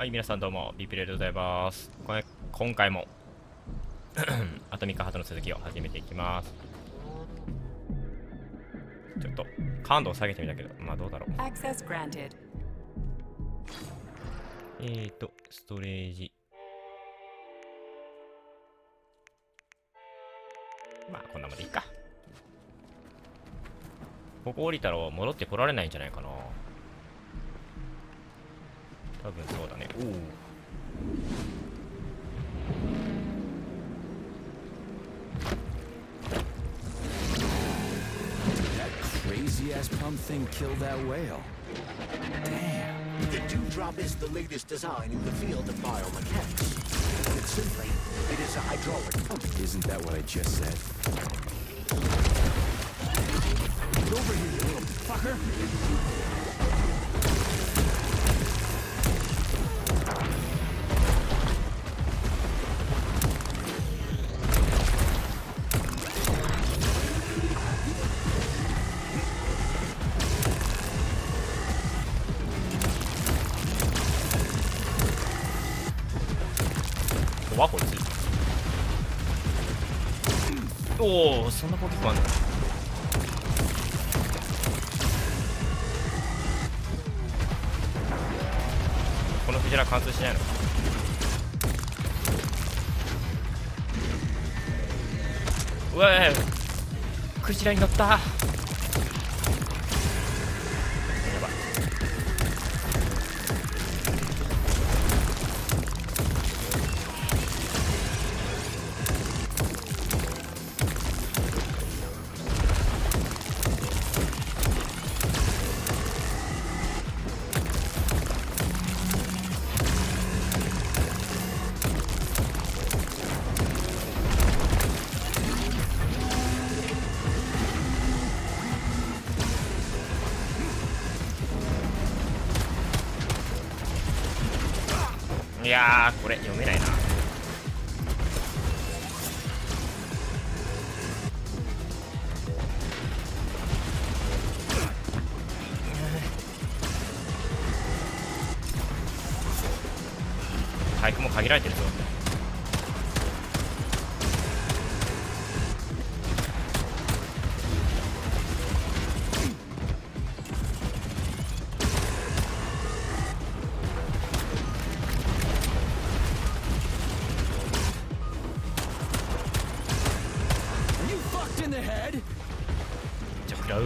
はい、皆さんどうも、ビプレでございます。今回もアトミックハートの続きを始めていきます。ちょっと感度を下げてみたけど、まあどうだろう。ストレージ。まあこんなもんでいいか。ここ降りたら戻ってこられないんじゃないかな。多分そうだね。おお。Crazy ass pump thing killed that whale. Damn. The dewdrop is the latest design in the field of biomechanics. Put simply, it is a hydraulic pump. Isn't that what I just said? Get over here, you little fucker!怖こいつ。おお、そんな攻撃もあんの。このクジラ貫通しないのか。うわい、クジラに乗った。やばい。いやー、これ読めないな。回復も限られてるぞ。じゃあ食らう。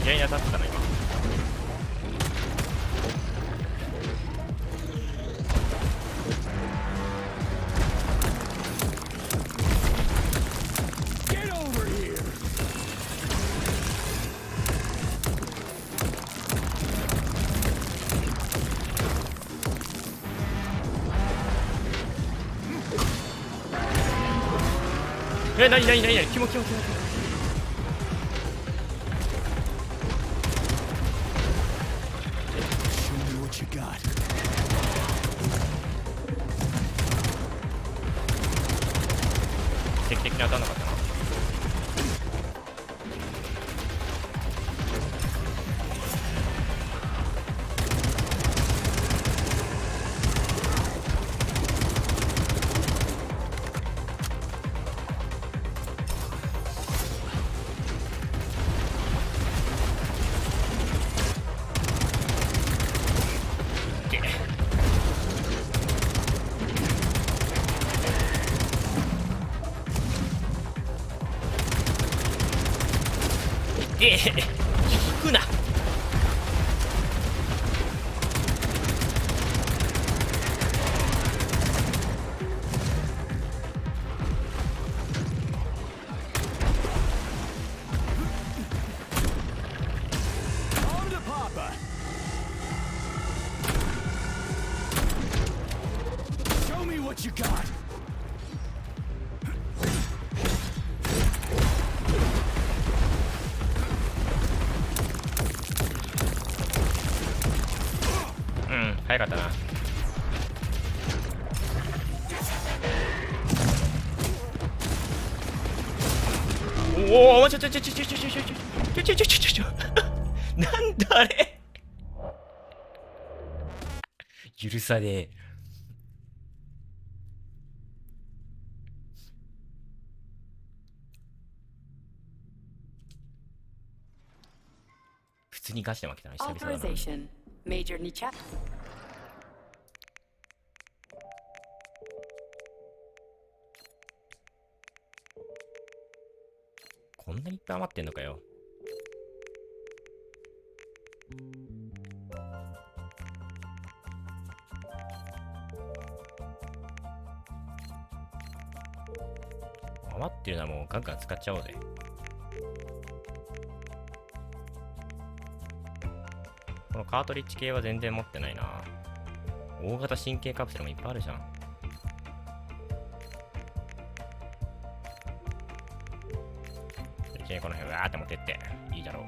左に当たってたな今。なにキモ。奇跡的に当たんなかったな。引くな。what you got. 早かったな。おお、ちょなんだあれ。許さねえ。普通にガチで負けたな、久々だな。Authorization. Major Nichak. こんなにいっぱい余ってんのかよ。余ってるのはもうガンガン使っちゃおうぜ。このカートリッジ系は全然持ってないな。大型神経カプセルもいっぱいあるじゃん。一気にこの辺わーって持ってっていいだろう。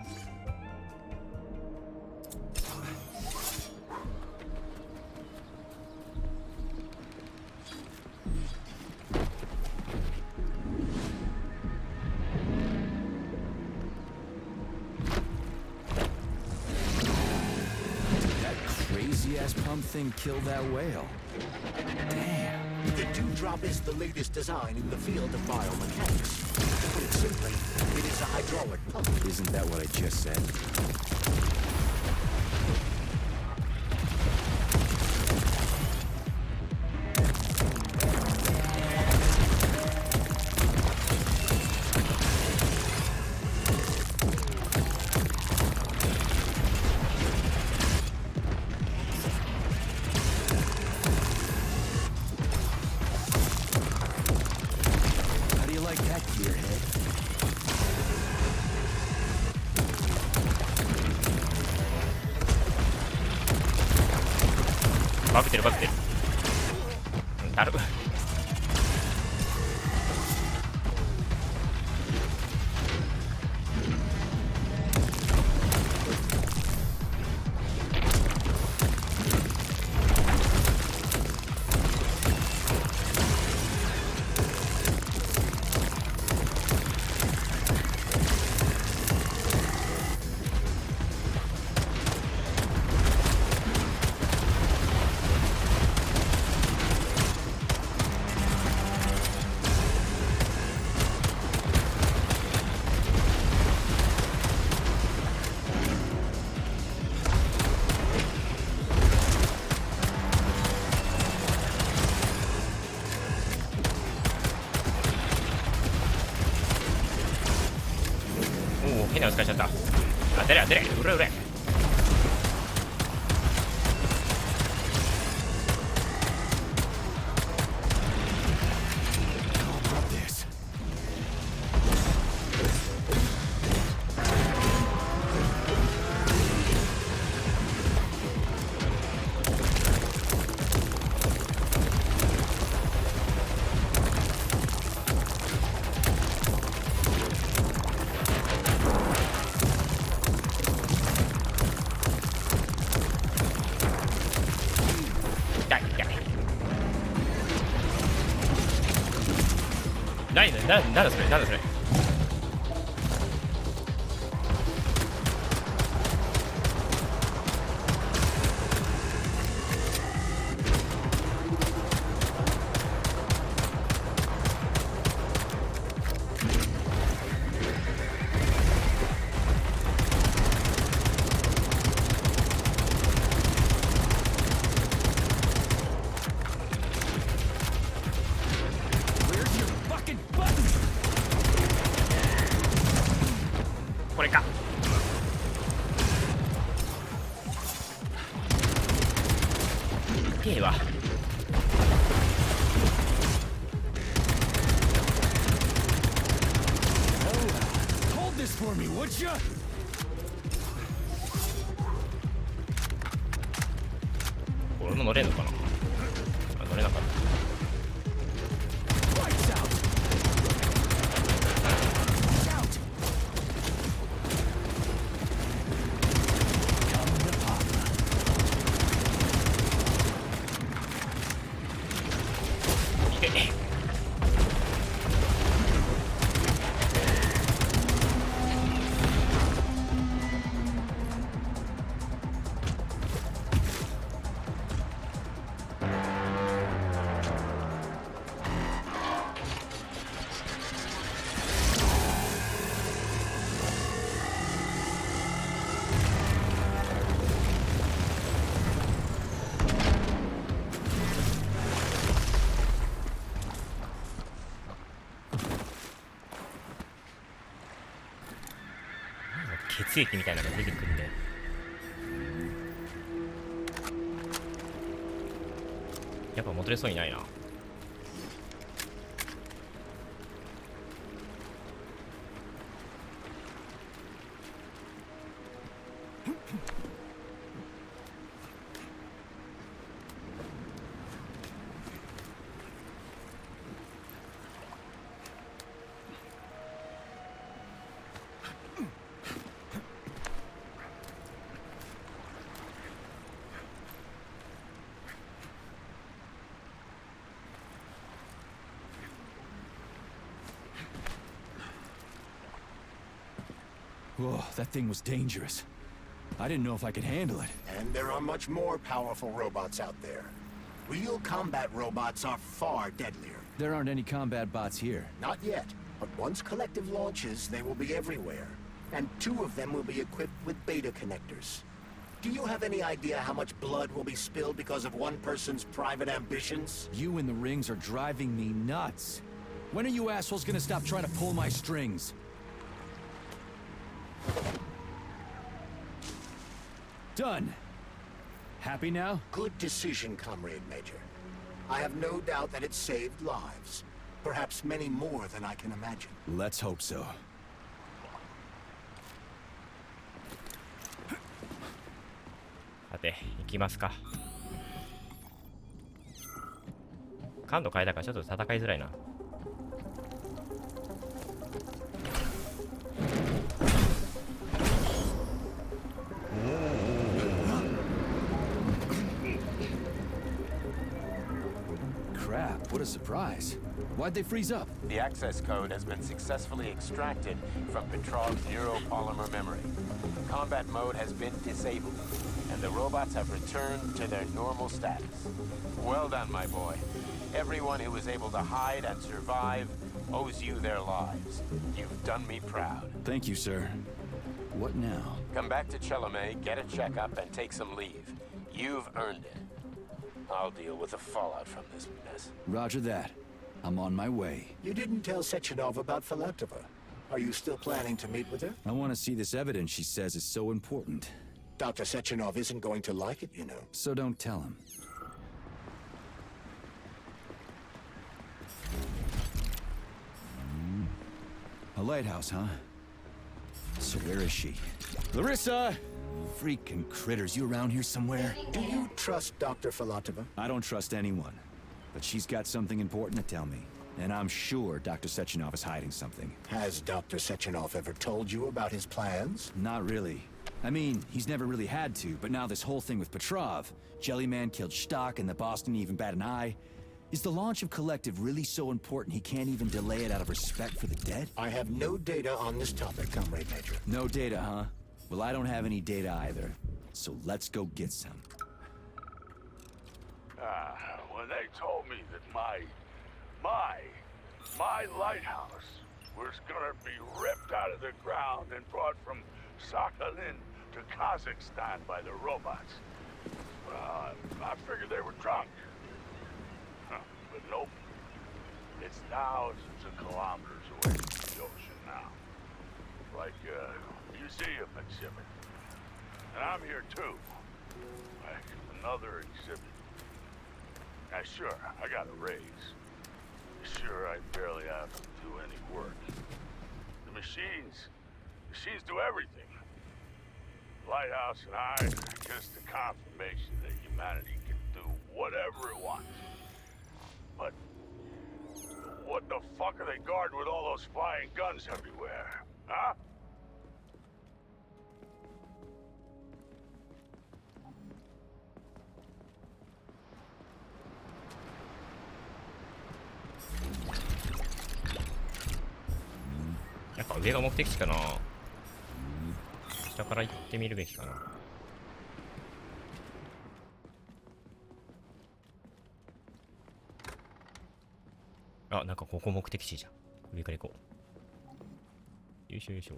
Crazy-ass pump thing killed that whale. Damn. The dewdrop is the latest design in the field of biomechanics. Put simply, it is a hydraulic pump. Isn't that what I just said? How do you like that, gearhead? バグってるバグってる。だる。おお、変なの使いちゃった。当てれ当てれ、うれうれ。なんだそれ、なんだそれ。これか。いいわ。Hold this for me, would you? 俺も乗れんのかな。あ、乗れなかった。血液みたいなのが出てくるんで。やっぱ戻れそうにないな。Whoa, that thing was dangerous. I didn't know if I could handle it. And there are much more powerful robots out there. Real combat robots are far deadlier. There aren't any combat bots here. Not yet, but once Collective launches, they will be everywhere. And 2 of them will be equipped with beta connectors. Do you have any idea how much blood will be spilled because of one person's private ambitions? You in the rings are driving me nuts. When are you assholes gonna stop trying to pull my strings? Done. Happy now? Good decision, Comrade Major. I have no doubt that it saved lives. Perhaps many more than I can imagine. Let's hope so. さて、行きますか。感度変えたからちょっと戦いづらいな。Crap, what a surprise. Why'd they freeze up? The access code has been successfully extracted from Petrov's neuropolymer memory. Combat mode has been disabled, and the robots have returned to their normal status. Well done, my boy. Everyone who was able to hide and survive owes you their lives. You've done me proud. Thank you, sir. What now? Come back to Chelome, get a checkup, and take some leave. You've earned it. I'll deal with the fallout from this mess. Roger that. I'm on my way. You didn't tell Sechenov about Filatova. Are you still planning to meet with her? I want to see this evidence she says is so important. Dr. Sechenov isn't going to like it, you know. So don't tell him. A lighthouse, huh? So where is she? Larissa! Freaking critters, you around here somewhere? Do you trust Dr. Filatova? I don't trust anyone. But she's got something important to tell me. And I'm sure Dr. Sechenov is hiding something. Has Dr. Sechenov ever told you about his plans? Not really. I mean, he's never really had to, but now this whole thing with Petrov, Jellyman killed Stock and the boss didn't even bat an eye. Is the launch of Collective really so important he can't even delay it out of respect for the dead? I have no data on this topic, Comrade Major. No data, huh? Well, I don't have any data either. So let's go get some. When they told me that my lighthouse was gonna be ripped out of the ground and brought from Sakhalin to Kazakhstan by the robots, I figured they were drunk. But nope. It's thousands of kilometers away from the ocean now. Like a museum exhibit. And I'm here too. Like another exhibit. Now sure, I got a raise. Sure, I barely have to do any work. The machines do everything. Lighthouse and I are just the confirmation that humanity can do whatever it wants. But what the fuck are they guarding with all those flying guns everywhere? Huh? やっぱ上が目的地かな。下から行ってみるべきかな。あ、なんかここ目的地じゃん。上から行こう。よいしょよいしょ。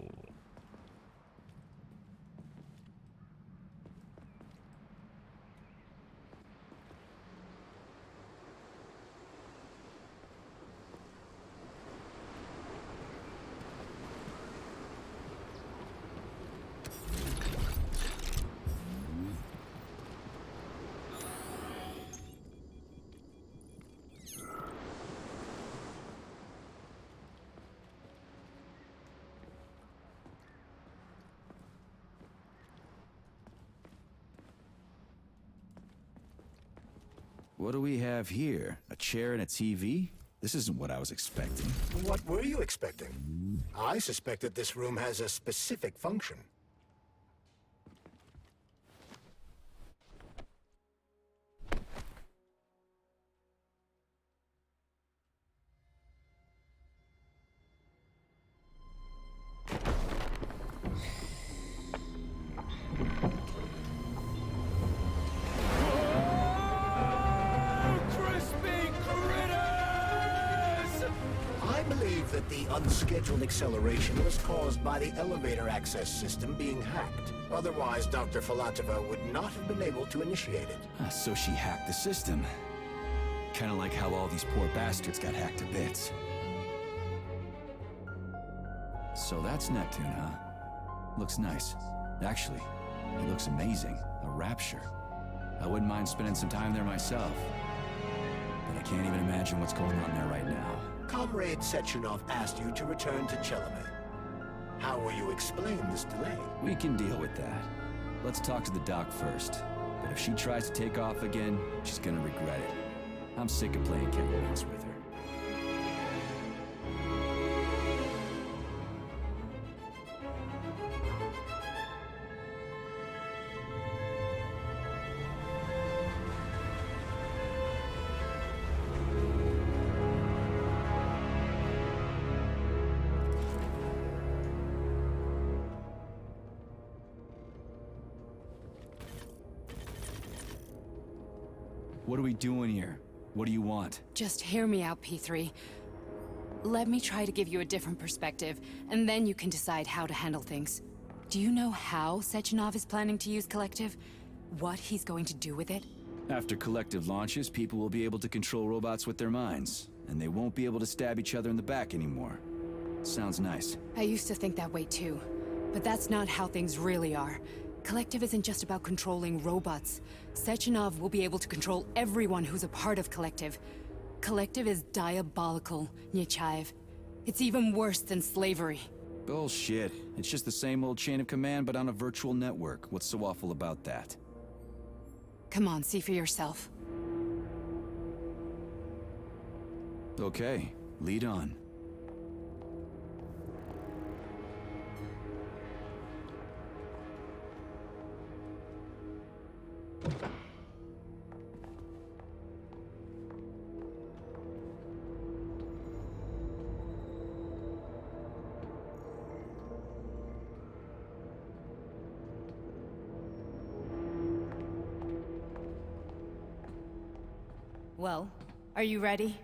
What do we have here? A chair and a TV? This isn't what I was expecting. What were you expecting? I suspected this room has a specific function. That the unscheduled acceleration was caused by the elevator access system being hacked. Otherwise, Dr. Filatova would not have been able to initiate it. So she hacked the system. Kinda like how all these poor bastards got hacked to bits. So that's Neptune, huh? Looks nice. Actually, it looks amazing. A rapture. I wouldn't mind spending some time there myself. But I can't even imagine what's going on there right now. Comrade Sechenov asked you to return to Chelome. How will you explain this delay? We can deal with that. Let's talk to the doc first. But if she tries to take off again, she's gonna regret it. I'm sick of playing cat and mouse with her. What are we doing here? What do you want? Just hear me out, P3. Let me try to give you a different perspective, and then you can decide how to handle things. Do you know how Sechenov is planning to use Collective? What he's going to do with it? After Collective launches, people will be able to control robots with their minds, and they won't be able to stab each other in the back anymore. Sounds nice. I used to think that way too, but that's not how things really are. Collective isn't just about controlling robots. Sechenov will be able to control everyone who's a part of Collective. Collective is diabolical, Nechayev. It's even worse than slavery. Bullshit. It's just the same old chain of command, but on a virtual network. What's so awful about that? Come on, see for yourself. Okay, lead on. Well, are you ready?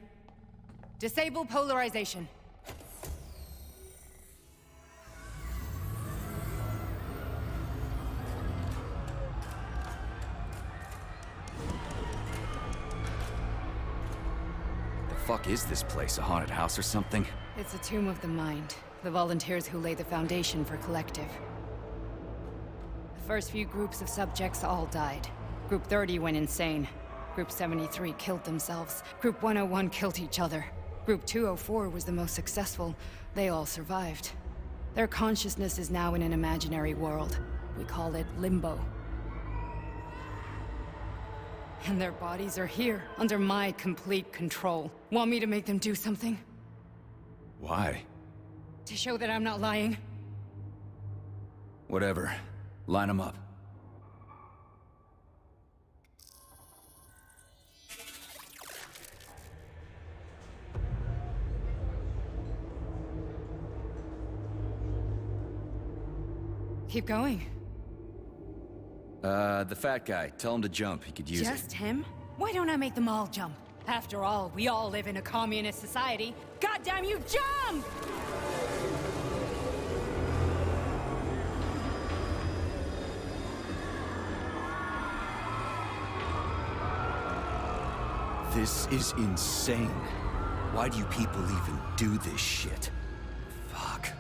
Disable polarization. The fuck is this place? A haunted house or something? It's a tomb of the mind. The volunteers who lay the foundation for Collective. The first few groups of subjects all died. Group 30 went insane. Group 73 killed themselves. Group 101 killed each other. Group 204 was the most successful. They all survived. Their consciousness is now in an imaginary world. We call it Limbo. And their bodies are here, under my complete control. Want me to make them do something? Why? To show that I'm not lying? Whatever. Line them up. Keep going. The fat guy. Tell him to jump. He could use it. Just him? Why don't I make them all jump? After all, we all live in a communist society. Goddamn you, jump! This is insane. Why do you people even do this shit? Fuck.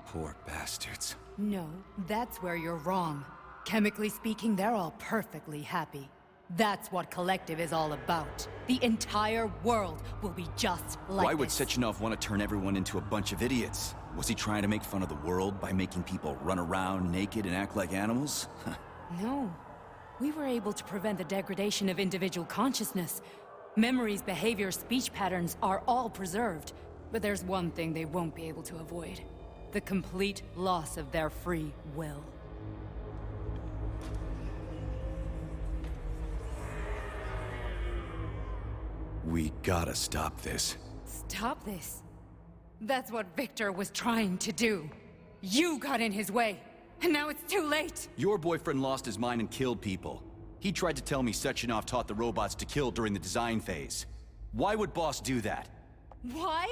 Poor bastards. No, that's where you're wrong. Chemically speaking, they're all perfectly happy. That's what Collective is all about. The entire world will be just like Why would this. Sechenov want to turn everyone into a bunch of idiots? Was he trying to make fun of the world by making people run around naked and act like animals? No. We were able to prevent the degradation of individual consciousness. Memories, behavior, speech patterns are all preserved. But there's one thing they won't be able to avoid. The complete loss of their free will. We gotta stop this. Stop this. That's what Victor was trying to do. You got in his way, and now it's too late. Your boyfriend lost his mind and killed people. He tried to tell me Sechenov taught the robots to kill during the design phase. Why would Boss do that? Why?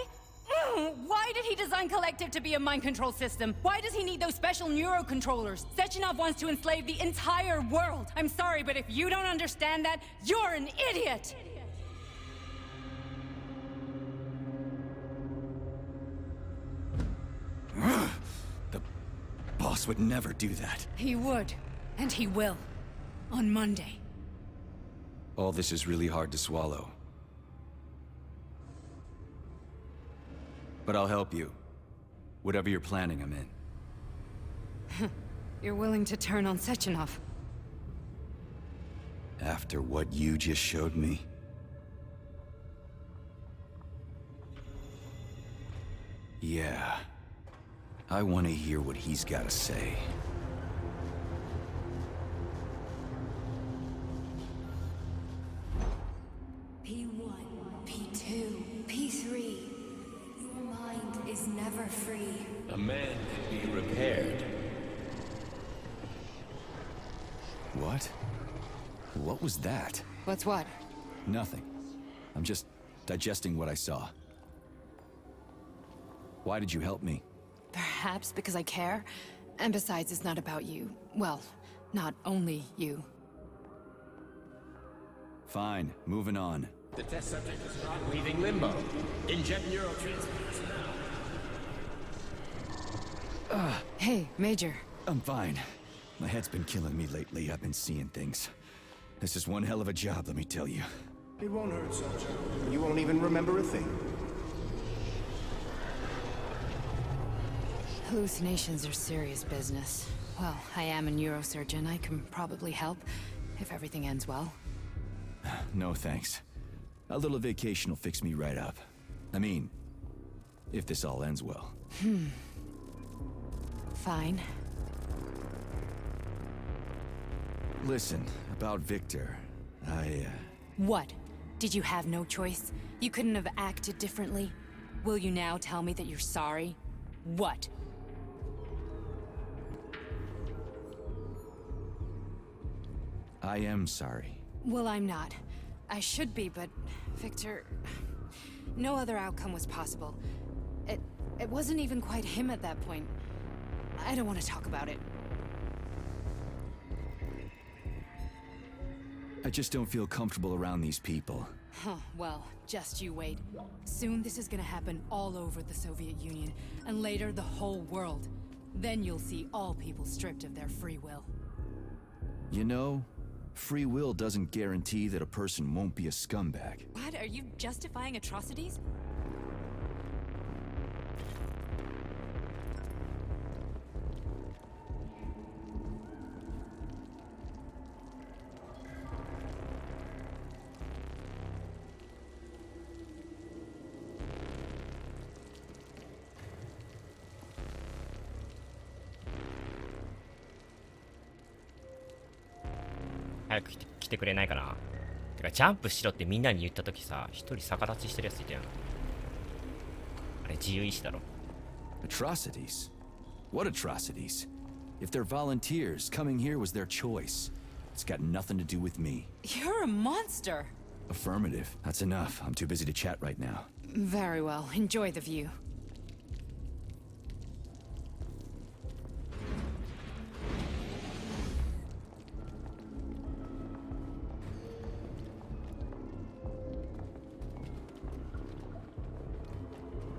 Why did he design Collective to be a mind control system? Why does he need those special neurocontrollers? Sechenov wants to enslave the entire world. I'm sorry, but if you don't understand that, you're an idiot! The Boss would never do that. He would, and he will. On Monday. All this is really hard to swallow. But I'll help you. Whatever you're planning, I'm in. You're willing to turn on Sechenov. After what you just showed me? Yeah. I want to hear what he's got to say. P1, P2, P3. Your mind is never free. A man can be repaired. What? What was that? What's what? Nothing. I'm just digesting what I saw. Why did you help me? Perhaps because I care. And besides, it's not about you. Well, not only you. Fine, moving on. The test subject is not leaving limbo. Inject neurotransmitters now. Hey, Major. I'm fine. My head's been killing me lately. I've been seeing things. This is one hell of a job, let me tell you. It won't hurt, soldier. You won't even remember a thing. Hallucinations are serious business. Well, I am a neurosurgeon. I can probably help, if everything ends well. No thanks. A little vacation will fix me right up. I mean, if this all ends well. Fine. Listen, about Victor, What? Did you have no choice? You couldn't have acted differently? Will you now tell me that you're sorry? What? I am sorry. Well, I'm not. I should be, but Victor... No other outcome was possible. It wasn't even quite him at that point. I don't want to talk about it. I just don't feel comfortable around these people. Huh, well, just you wait. Soon this is gonna happen all over the Soviet Union, and later the whole world. Then you'll see all people stripped of their free will. You know, free will doesn't guarantee that a person won't be a scumbag. What? Are you justifying atrocities?早く来てくれないかな。てかジャンプしろってみんなに言ったときさ、一人逆立ちしてるやついたよな。あれ自由意志だろ。Atrocities? What atrocities? If they're volunteers, coming here was their choice. It's got nothing to do with me. You're a monster! Affirmative. That's enough. I'm too busy to chat right now. Very well. Enjoy the view.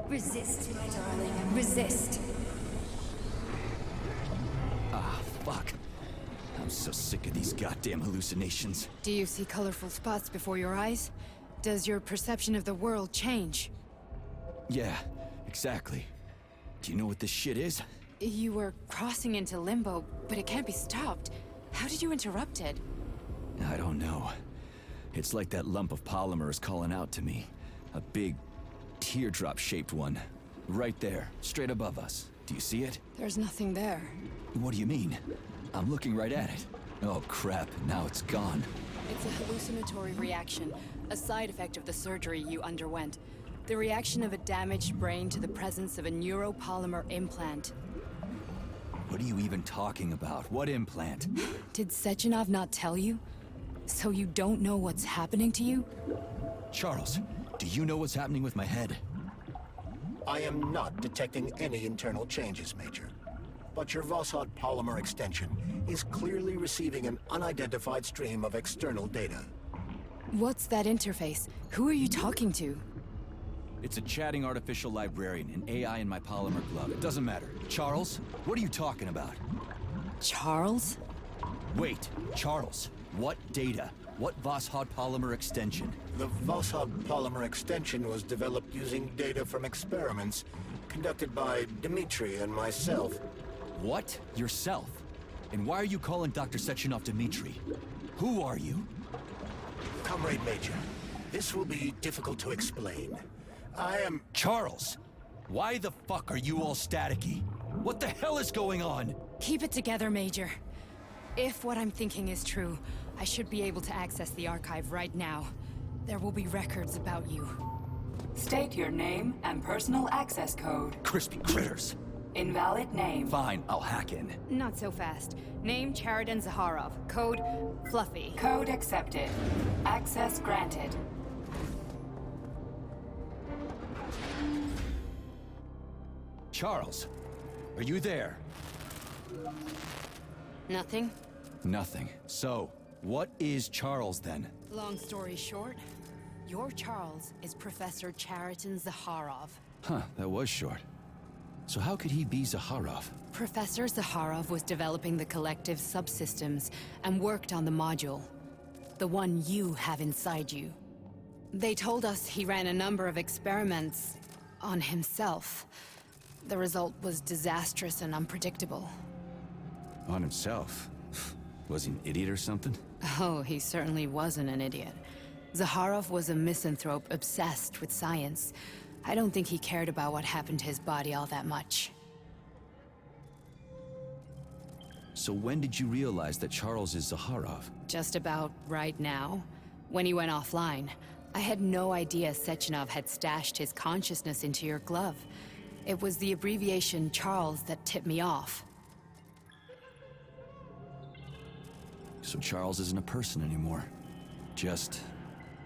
Resist, my darling. Resist. Ah, fuck. I'm so sick of these goddamn hallucinations. Do you see colorful spots before your eyes? Does your perception of the world change? Yeah, exactly. Do you know what this shit is? You were crossing into limbo, but it can't be stopped. How did you interrupt it? I don't know. It's like that lump of polymer is calling out to me. A big, teardrop-shaped one. Right there, straight above us. Do you see it? There's nothing there. What do you mean? I'm looking right at it. Oh crap, now it's gone. It's a hallucinatory reaction, a side effect of the surgery you underwent. The reaction of a damaged brain to the presence of a neuropolymer implant. What are you even talking about? What implant? Did Sechenov not tell you? So you don't know what's happening to you? Charles, do you know what's happening with my head? I am not detecting any internal changes, Major. But your Voshod polymer extension is clearly receiving an unidentified stream of external data. What's that interface? Who are you talking to? It's a chatting artificial librarian, an AI in my polymer glove. It doesn't matter. Charles, what are you talking about? Charles? Wait, Charles, what data? What Voshod polymer extension? The Voshod polymer extension was developed using data from experiments conducted by Dmitri and myself. What? Yourself? And why are you calling Dr. Sechenov Dmitri? Who are you? Comrade Major, this will be difficult to explain. I am... Charles! Why the fuck are you all staticky? What the hell is going on? Keep it together, Major. If what I'm thinking is true, I should be able to access the archive right now. There will be records about you. State your name and personal access code. Crispy critters. Invalid name. Fine, I'll hack in. Not so fast. Name Cheriton Zaharov. Code Fluffy. Code accepted. Access granted. Charles, are you there? Nothing? Nothing. So, what is Charles then? Long story short, your Charles is Professor Cheriton Zaharov. Huh, that was short. So how could he be Zaharov? Professor Zaharov was developing the collective subsystems and worked on the module. The one you have inside you. They told us he ran a number of experiments on himself. The result was disastrous and unpredictable. On himself? Was he an idiot or something? Oh, he certainly wasn't an idiot. Zaharov was a misanthrope obsessed with science. I don't think he cared about what happened to his body all that much. So when did you realize that Charles is Zaharov? Just about right now, when he went offline. I had no idea Sechenov had stashed his consciousness into your glove. It was the abbreviation Charles that tipped me off. So Charles isn't a person anymore. Just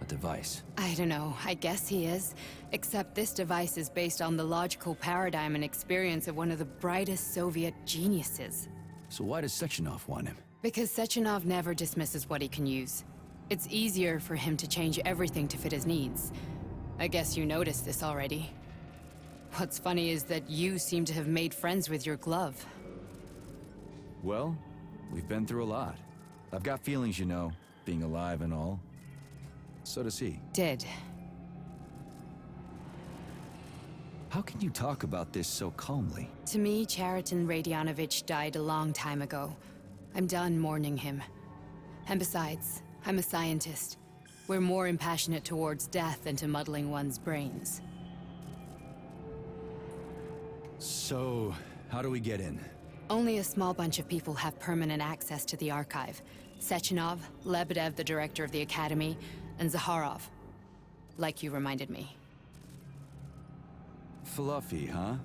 a device. I don't know, I guess he is. Except this device is based on the logical paradigm and experience of one of the brightest Soviet geniuses. So why does Sechenov want him? Because Sechenov never dismisses what he can use. It's easier for him to change everything to fit his needs. I guess you noticed this already. What's funny is that you seem to have made friends with your glove. Well, we've been through a lot. I've got feelings, you know, being alive and all. So does he. Did. How can you talk about this so calmly? To me, Cheriton Radionovich died a long time ago. I'm done mourning him. And besides, I'm a scientist. We're more impassionate towards death than to muddling one's brains. So, how do we get in? Only a small bunch of people have permanent access to the archive. Sechenov, Lebedev, the director of the Academy, and Zaharov. Like you reminded me. Fluffy, huh?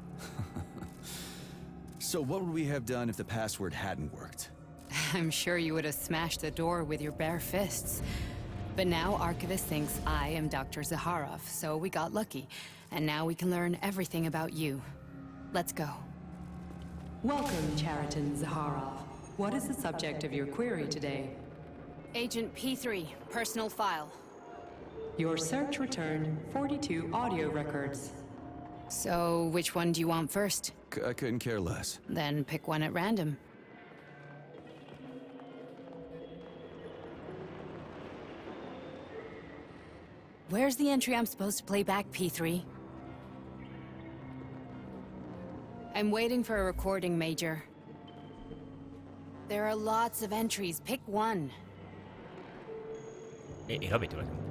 So what would we have done if the password hadn't worked? I'm sure you would have smashed the door with your bare fists. But now Archivist thinks I am Dr. Zaharov, so we got lucky. And now we can learn everything about you. Let's go. Welcome, Cheriton Zaharov. What is the subject of your query today? Agent P3, personal file. Your search returned 42 audio records. So, which one do you want first? I couldn't care less. Then pick one at random. Where's the entry I'm supposed to play back, P3? I'm waiting for a recording, Major. There are lots of entries. Pick one. 選べって言われても。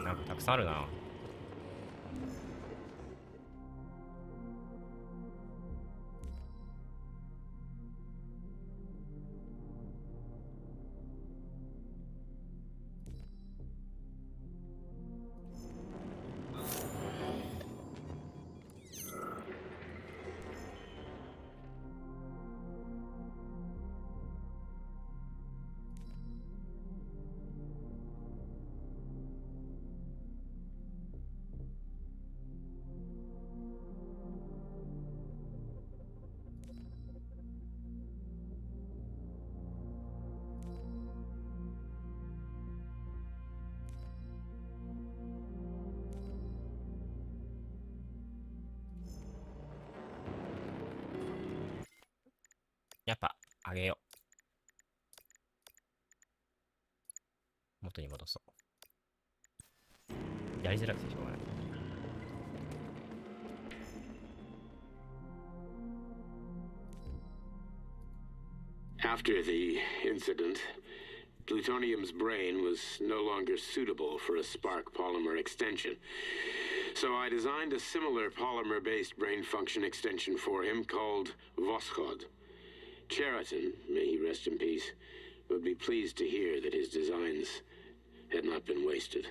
なんかたくさんあるな。やっぱあげよう。元に戻そう。やりづらくてしょうがない。After the incident, plutonium's brain was no longer suitable for a spark polymer extension. So I designed a similar polymer-based brain function extension for him called Voschod. Cheriton, may he rest in peace, would be pleased to hear that his designs had not been wasted.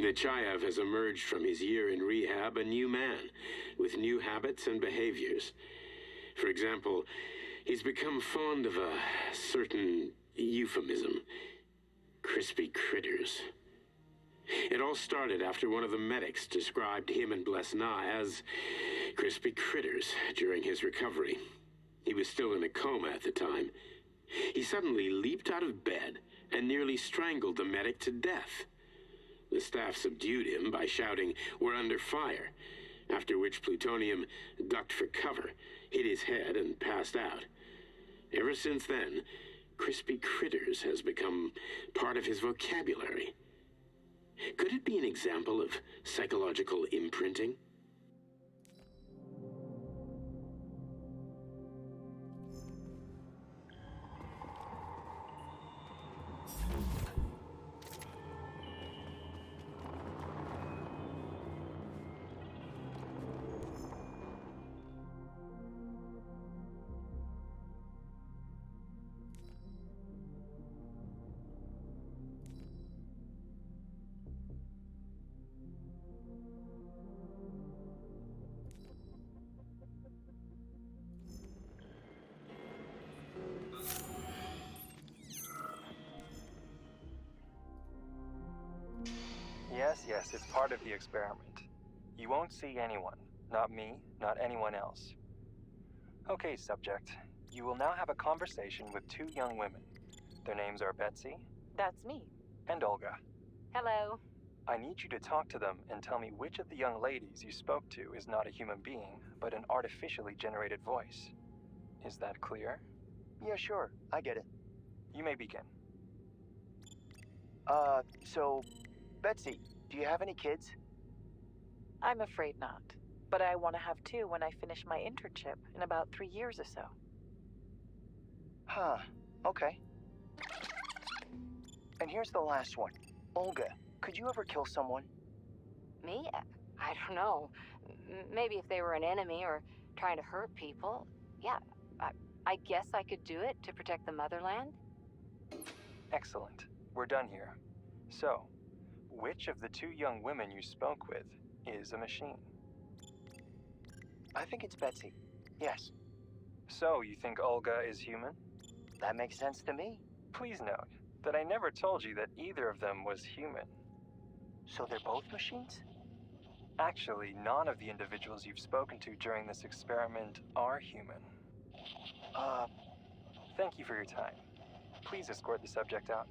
Nechayev has emerged from his year in rehab a new man, with new habits and behaviors. For example, he's become fond of a certain euphemism. Crispy critters. It all started after one of the medics described him and Blesna as crispy critters during his recovery. He was still in a coma at the time. He suddenly leaped out of bed and nearly strangled the medic to death. The staff subdued him by shouting, "We're under fire," after which Plutonium ducked for cover, hit his head, and passed out. Ever since then, crispy critters has become part of his vocabulary. Could it be an example of psychological imprinting? Yes, it's part of the experiment. You won't see anyone. Not me, not anyone else. Okay, subject. You will now have a conversation with two young women. Their names are Betsy. That's me. And Olga. Hello. I need you to talk to them and tell me which of the young ladies you spoke to is not a human being, but an artificially generated voice. Is that clear? Yeah, sure. I get it. You may begin. So, Betsy, do you have any kids? I'm afraid not. But I want to have two when I finish my internship in about 3 years or so. Huh. Okay. And here's the last one. Olga, could you ever kill someone? Me? I don't know. Maybe if they were an enemy or trying to hurt people. Yeah, I guess I could do it to protect the motherland. Excellent. We're done here. So, which of the two young women you spoke with is a machine? I think it's Betsy. Yes. So, you think Olga is human? That makes sense to me. Please note that I never told you that either of them was human. So they're both machines? Actually, none of the individuals you've spoken to during this experiment are human. Thank you for your time. Please escort the subject out.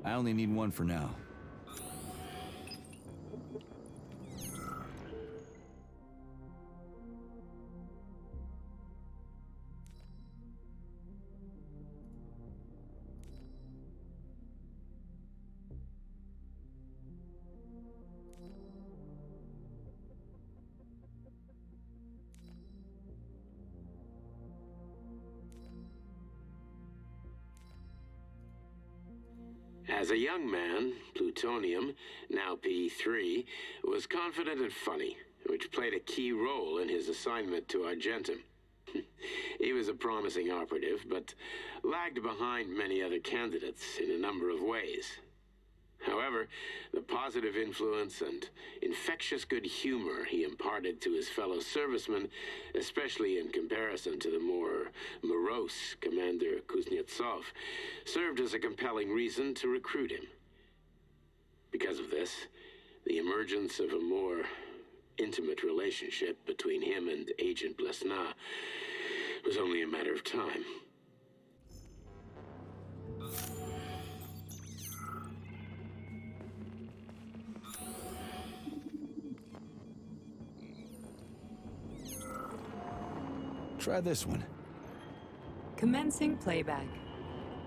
I only need one for now. As a young man, Plutonium, now P3, was confident and funny, which played a key role in his assignment to Argentum. He was a promising operative, but lagged behind many other candidates in a number of ways. However, the positive influence and infectious good humor he imparted to his fellow servicemen, especially in comparison to the more morose Commander Kuznetsov, served as a compelling reason to recruit him. Because of this, the emergence of a more intimate relationship between him and Agent Blesna was only a matter of time. Try this one. Commencing playback.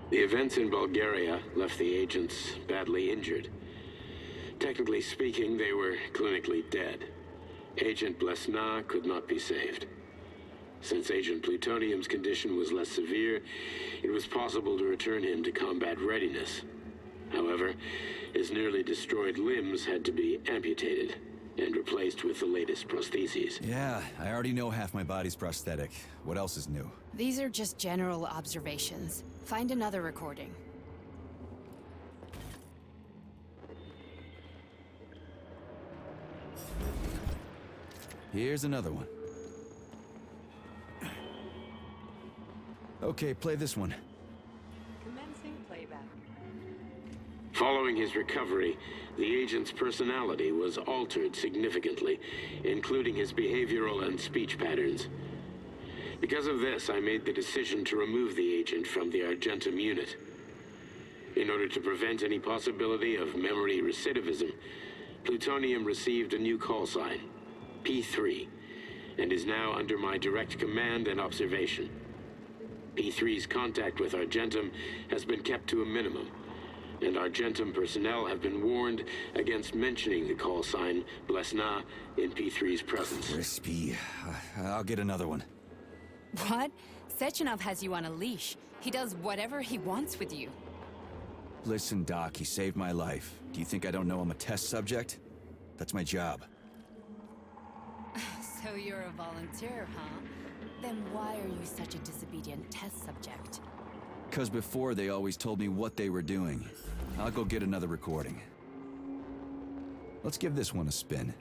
The events in Bulgaria left the agents badly injured. Technically speaking, they were clinically dead. Agent Blesna could not be saved. Since Agent Plutonium's condition was less severe, it was possible to return him to combat readiness. However, his nearly destroyed limbs had to be amputated and replaced with the latest prostheses. Yeah, I already know half my body's prosthetic. What else is new? These are just general observations. Find another recording. Here's another one. Okay, play this one. Commencing playback. Following his recovery, the agent's personality was altered significantly, including his behavioral and speech patterns. Because of this, I made the decision to remove the agent from the Argentum unit. In order to prevent any possibility of memory recidivism, Plutonium received a new call sign, P3, and is now under my direct command and observation. P3's contact with Argentum has been kept to a minimum, and Argentum personnel have been warned against mentioning the call sign Blesna in P3's presence. Crispy. I'll get another one. What? Sechenov has you on a leash. He does whatever he wants with you. Listen, Doc, he saved my life. Do you think I don't know I'm a test subject? That's my job. So you're a volunteer, huh? Then why are you such a disobedient test subject? 'Cause before they always told me what they were doing. I'll go get another recording. Let's give this one a spin.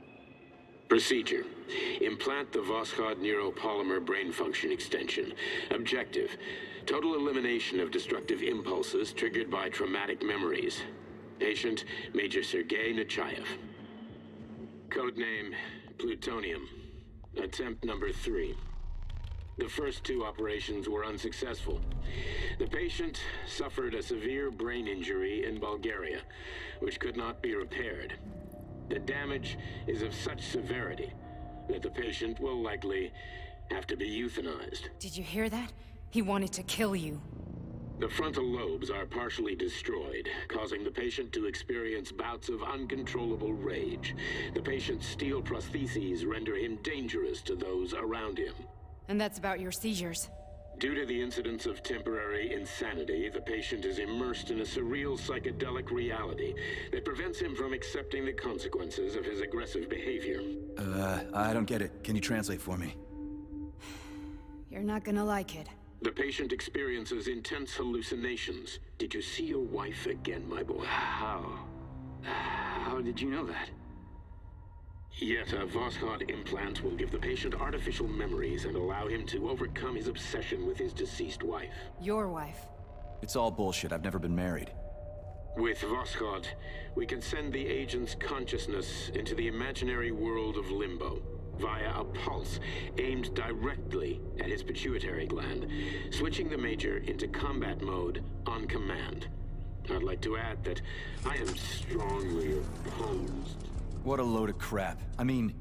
Procedure. Implant the Voskhod neuropolymer brain function extension. Objective. Total elimination of destructive impulses triggered by traumatic memories. Patient, Major Sergei Nechayev. Codename, Plutonium. Attempt number 3. The first 2 operations were unsuccessful. The patient suffered a severe brain injury in Bulgaria, which could not be repaired. The damage is of such severity that the patient will likely have to be euthanized. Did you hear that? He wanted to kill you. The frontal lobes are partially destroyed, causing the patient to experience bouts of uncontrollable rage. The patient's steel prostheses render him dangerous to those around him. And that's about your seizures. Due to the incidence of temporary insanity, the patient is immersed in a surreal psychedelic reality that prevents him from accepting the consequences of his aggressive behavior. I don't get it. Can you translate for me? You're not gonna like it. The patient experiences intense hallucinations. Did you see your wife again, my boy? How did you know that? Yet a Voskhod implant will give the patient artificial memories and allow him to overcome his obsession with his deceased wife. Your wife. It's all bullshit. I've never been married. With Voskhod, we can send the agent's consciousness into the imaginary world of limbo via a pulse aimed directly at his pituitary gland, switching the Major into combat mode on command. I'd like to add that I am strongly opposed. What a load of crap. I mean,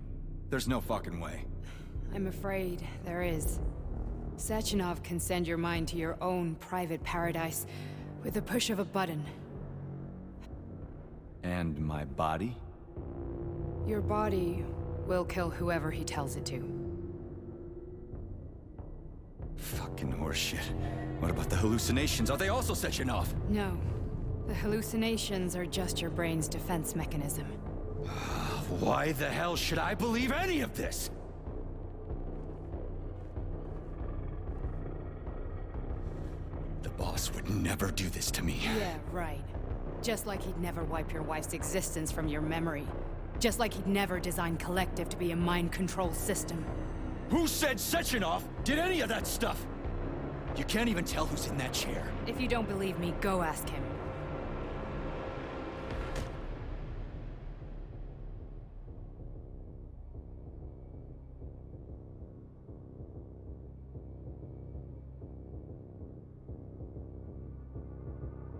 there's no fucking way. I'm afraid there is. Sechenov can send your mind to your own private paradise with the push of a button. And my body? Your body will kill whoever he tells it to. Fucking horseshit. What about the hallucinations? Are they also Sechenov? No. The hallucinations are just your brain's defense mechanism. Why the hell should I believe any of this? The boss would never do this to me. Yeah, right. Just like he'd never wipe your wife's existence from your memory. Just like he'd never design Collective to be a mind control system. Who said Sechenov did any of that stuff? You can't even tell who's in that chair. If you don't believe me, go ask him.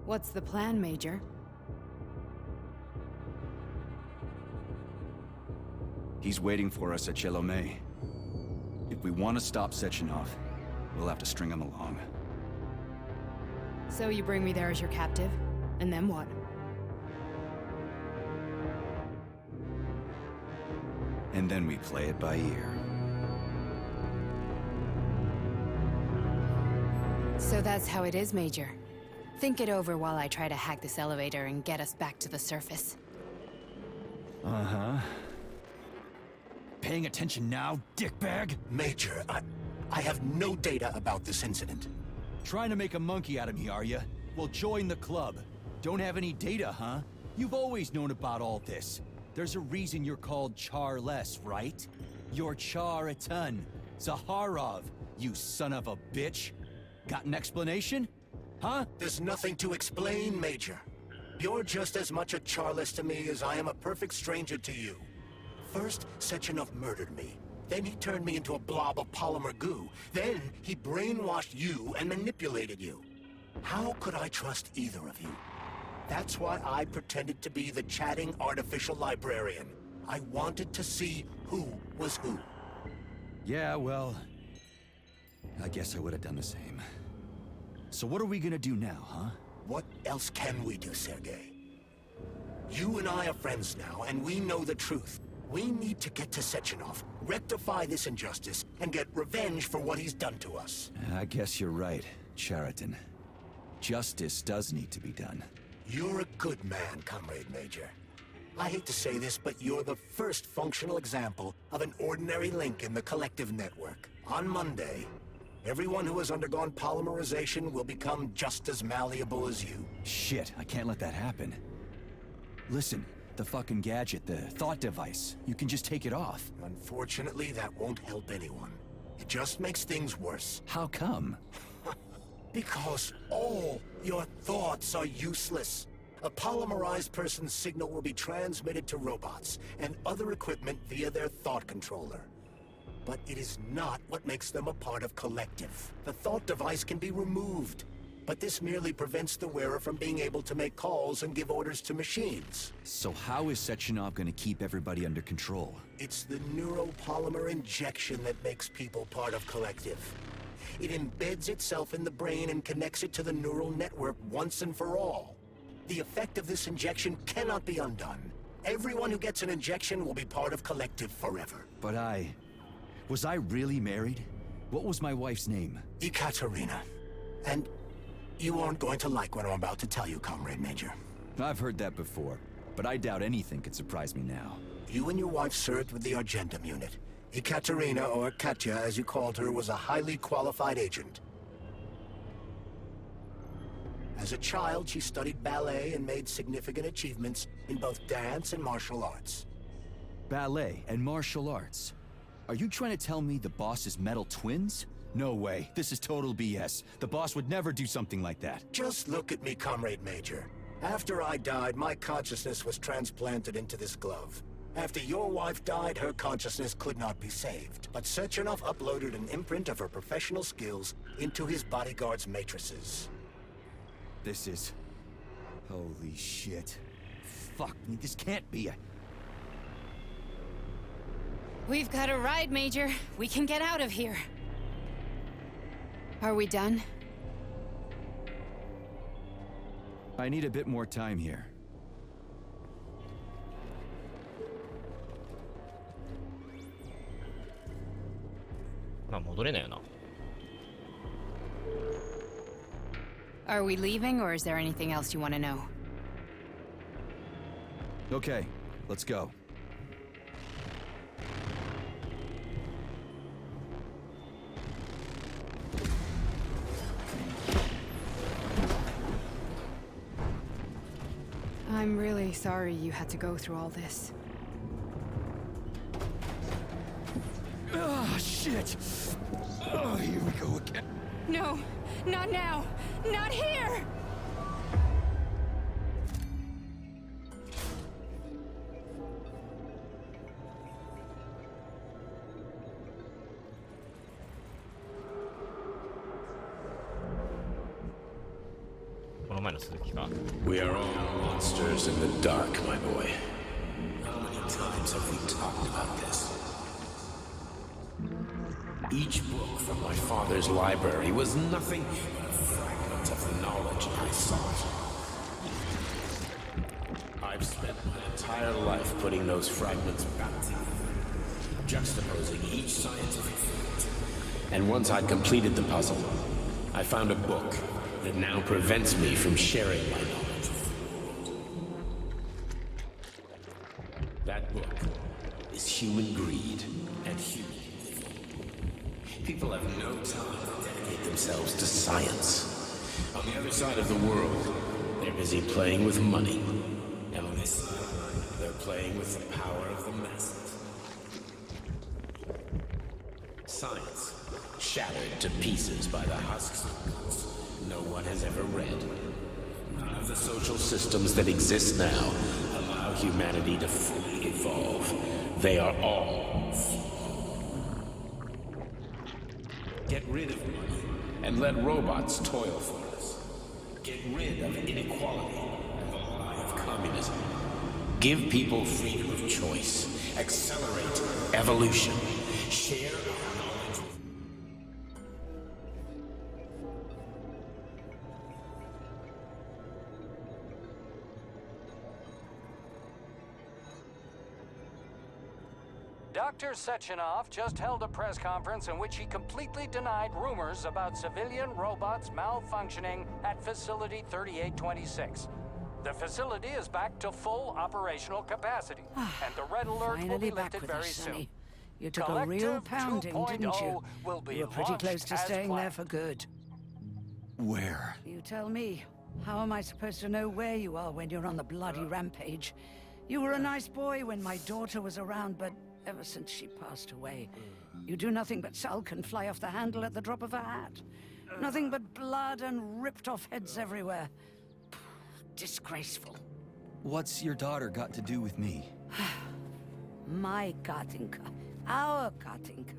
What's the plan, Major? He's waiting for us at Chelomey. If we want to stop Sechenov, we'll have to string him along. So you bring me there as your captive? And then what? And then we play it by ear. So that's how it is, Major. Think it over while I try to hack this elevator and get us back to the surface. Uh-huh. Paying attention now, dickbag? Major, I have no data about this incident. Trying to make a monkey out of me, are you? Well, join the club. Don't have any data, huh? You've always known about all this. There's a reason you're called Charless, right? You're Char-a-ton. Zaharov, you son of a bitch. Got an explanation? Huh? There's nothing to explain, Major. You're just as much a Charless to me as I am a perfect stranger to you. First, Sechenov murdered me. Then he turned me into a blob of polymer goo. Then he brainwashed you and manipulated you. How could I trust either of you? That's why I pretended to be the chatting artificial librarian. I wanted to see who was who. Yeah, well, I guess I would have done the same. So what are we gonna do now, huh? What else can we do, Sergei? You and I are friends now, and we know the truth. We need to get to Sechenov, rectify this injustice, and get revenge for what he's done to us. I guess you're right, Chariton. Justice does need to be done. You're a good man, Comrade Major. I hate to say this, but you're the first functional example of an ordinary link in the collective network. On Monday, everyone who has undergone polymerization will become just as malleable as you. Shit, I can't let that happen. Listen, the fucking gadget, the thought device, you can just take it off. Unfortunately, that won't help anyone. It just makes things worse. How come? Because all your thoughts are useless. A polymerized person's signal will be transmitted to robots and other equipment via their thought controller. But it is not what makes them a part of Collective. The thought device can be removed, but this merely prevents the wearer from being able to make calls and give orders to machines. So how is Sechenov gonna keep everybody under control? It's the neuropolymer injection that makes people part of Collective. It embeds itself in the brain and connects it to the neural network once and for all. The effect of this injection cannot be undone. Everyone who gets an injection will be part of Collective forever. But was I really married? What was my wife's name? Ekaterina. And you aren't going to like what I'm about to tell you, Comrade Major. I've heard that before, but I doubt anything could surprise me now. You and your wife served with the Argentum unit. Ekaterina, or Katya as you called her, was a highly qualified agent. As a child, she studied ballet and made significant achievements in both dance and martial arts. Ballet and martial arts? Are you trying to tell me the boss is metal twins? No way. This is total BS. The boss would never do something like that. Just look at me, Comrade Major. After I died, my consciousness was transplanted into this glove. After your wife died, her consciousness could not be saved. But Sechenov uploaded an imprint of her professional skills into his bodyguard's matrices. This is... holy shit. Fuck me, this can't be a... We've got a ride, Major. We can get out of here. Are we done? I need a bit more time here. Are we leaving, or is there anything else you want to know? Okay, let's go. I'm really sorry you had to go through all this. Oh, shit! Oh, here we go again. No, not now! Not here! We are all monsters in the dark, my boy. How many times have we talked about this? Each book from my father's library was nothing but a fragment of the knowledge I sought. I've spent my entire life putting those fragments back together, juxtaposing each scientific fact. And once I'd completed the puzzle, I found a book that now prevents me from sharing my knowledge. That book is Human Greed and Human Evil. People have no time to dedicate themselves to science. On the other side of the world, they're busy playing with money. And on this side, they're playing with the power of the masses. Science, shattered to pieces by the husks of books no one has ever read. None of the social systems that exist now allow humanity to fully evolve. They are all flawed. Get rid of money and let robots toil for us. Get rid of inequality and the lie of communism. Give people freedom of choice. Accelerate evolution. Share our knowledge with... Dr. Sechenov just held a press conference in which he completely denied rumors about civilian robots malfunctioning at Facility 3826. The facility is back to full operational capacity, and the red alert will be lifted very soon. You took a real pounding, didn't you? Will be You were pretty close to staying there for good. Where? You tell me. How am I supposed to know where you are when you're on the bloody rampage? You were a nice boy when my daughter was around, but ever since she passed away, you do nothing but sulk and fly off the handle at the drop of a hat. Nothing but blood and ripped off heads everywhere. Disgraceful. What's your daughter got to do with me? My Katinka. Our Katinka.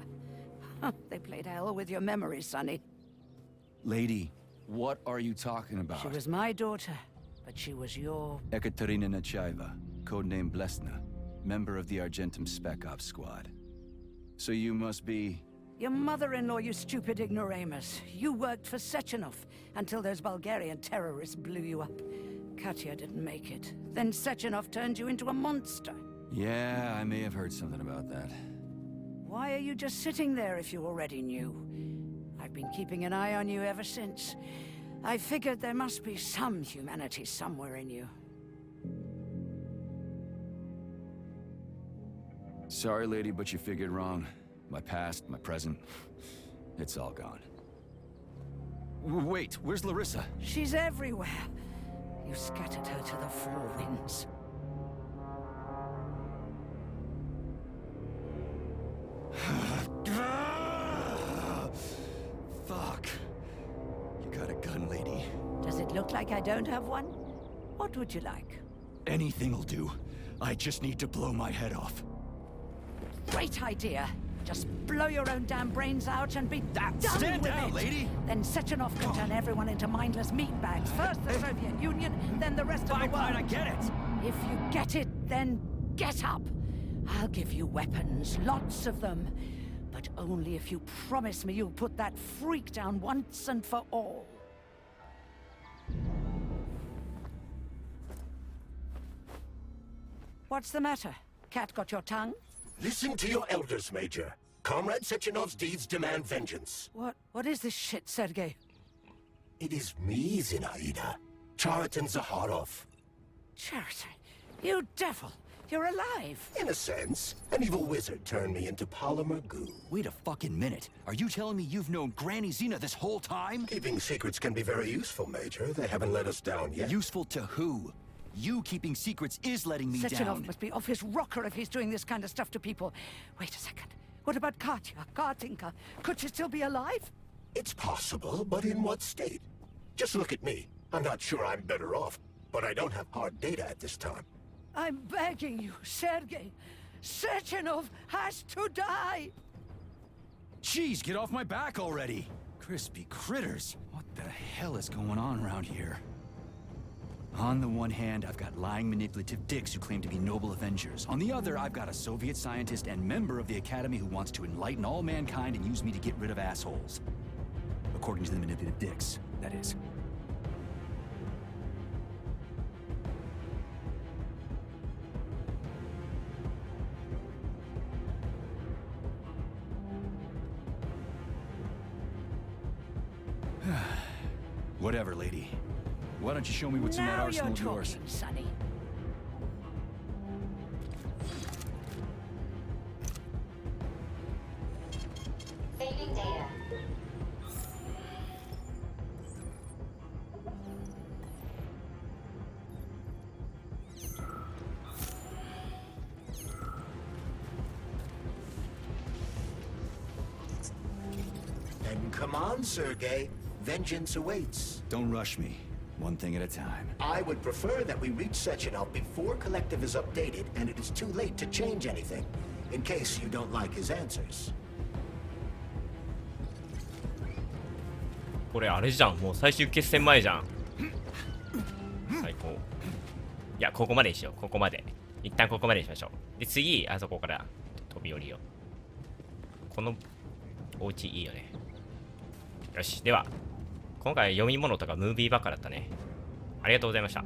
They played hell with your memory, Sonny. Lady, what are you talking about? She was my daughter, but she was your... Ekaterina Nechaeva, codename Blesna, member of the Argentum Spec Ops squad. So you must be... Your mother-in-law, you stupid ignoramus. You worked for Sechenov until those Bulgarian terrorists blew you up. Katya didn't make it. Then Sechenov turned you into a monster. Yeah, I may have heard something about that. Why are you just sitting there if you already knew? I've been keeping an eye on you ever since. I figured there must be some humanity somewhere in you. Sorry, lady, but you figured wrong. My past, my present, it's all gone. Wait, where's Larissa? She's everywhere. You scattered her to the four winds. Fuck. You got a gun, lady. Does it look like I don't have one? What would you like? Anything'll do. I just need to blow my head off. Great idea. Just blow your own damn brains out and be done Stand with down, it. lady! Then Sechenov can turn everyone into mindless meatbags. First the Soviet Union, then the rest of the world. Fine, I get it! If you get it, then get up. I'll give you weapons, lots of them. But only if you promise me you'll put that freak down once and for all. What's the matter? Cat got your tongue? Listen to your elders, Major. Comrade Sechenov's deeds demand vengeance. What is this shit, Sergei? It is me, Zinaida. Chariton Zakharov. Chariton, you devil! You're alive! In a sense, an evil wizard turned me into polymer goo. Wait a fucking minute. Are you telling me you've known Granny Zena this whole time? Keeping secrets can be very useful, Major. They haven't let us down yet. Useful to who? You keeping secrets is letting me Sechenov down. must be off his rocker if he's doing this kind of stuff to people. Wait a second. What about Katya, Katinka? Could she still be alive? It's possible, but in what state? Just look at me. I'm not sure I'm better off, but I don't have hard data at this time. I'm begging you, Sergei. Sechenov has to die! Jeez, get off my back already! Crispy critters. What the hell is going on around here? On the one hand, I've got lying, manipulative dicks who claim to be noble avengers. On the other, I've got a Soviet scientist and member of the Academy who wants to enlighten all mankind and use me to get rid of assholes. According to the manipulative dicks, that is. Whatever, lady. Why don't you show me what's in that Now arsenal you're of yours? talking, Sonny. Saving data. Then come on, Sergei. Vengeance awaits. Don't rush me. One thing at a time. I would prefer that we reach Sechenov before Collective is updated and it is too late to change anything, in case you don't like his answers. これあれじゃん、もう最終決戦前じゃん。最高。いや、ここまでにしよう。ここまで。一旦ここまでにしましょう。で、次、あそこから飛び降りよう。このお家いいよね。よし、では、今回読み物とかムービーばっかだったね。ありがとうございました。